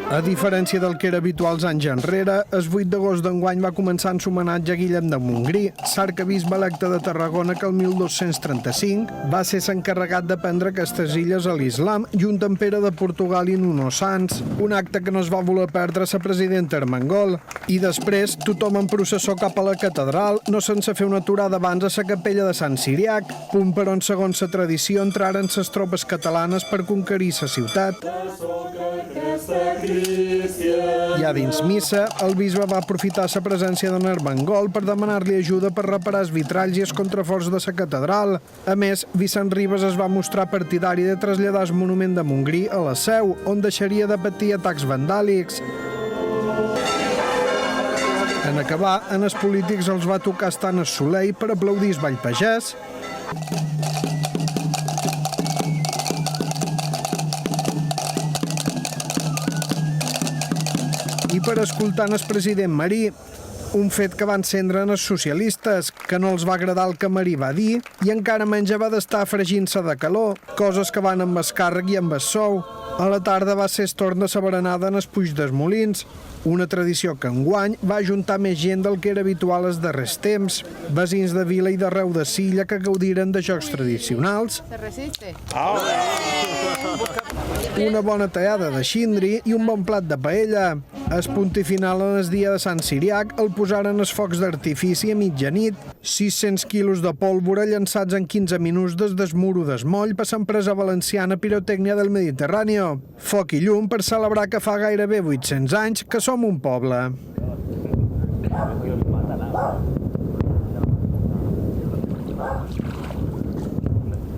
A diferència del que era habitual anys enrere, el 8 d'agost d'enguany va començar en homenatge a Guillem de Montgrí, arquebisbe electe de Tarragona que el 1235 va ser l'encarregat de prendre aquestes illes a l'islam junt amb Pere de Portugal i Nuno Sanç, un acte que no es va voler perdre la presidenta Armengol. I després, tothom en processó cap a la catedral, no sense fer una aturada abans a la capella de Sant Ciriac, punt per on, segons la tradició, entraren les tropes catalanes per conquerir la ciutat. I a dins missa, el bisbe va aprofitar la presència d'en Armengol per demanar-li ajuda per reparar els vitralls i els contraforts de la catedral. A més, Vicent Ribes es va mostrar partidari de traslladar el monument de Montgrí a la Seu, on deixaria de patir atacs vandàlics. En acabar, en els polítics els va tocar estar en el Soleil per aplaudir el ball pagès. I per escoltar el president Marí, un fet que va encendre en els socialistes, que no els va agradar el que Marí va dir i encara menys va d'estar fregint-se de calor, coses que van amb el càrrec i amb el sou. A la tarda va ser el torn de la berenada en el Puig dels Molins, una tradició que enguany va ajuntar més gent del que era habitual els darrers temps, veïns de Vila i d'arreu de Silla que gaudiren de jocs tradicionals, una bona tallada de xindri i un bon plat de paella. El punt i final en el dia de Sant Ciriac el posaren els focs d'artifici a mitjanit, 600 quilos de pólvora llançats en 15 minuts des del muro d'Esmoll per l'empresa valenciana Pirotècnia del Mediterrani. Foc i llum per celebrar que fa gairebé 800 anys que som un poble.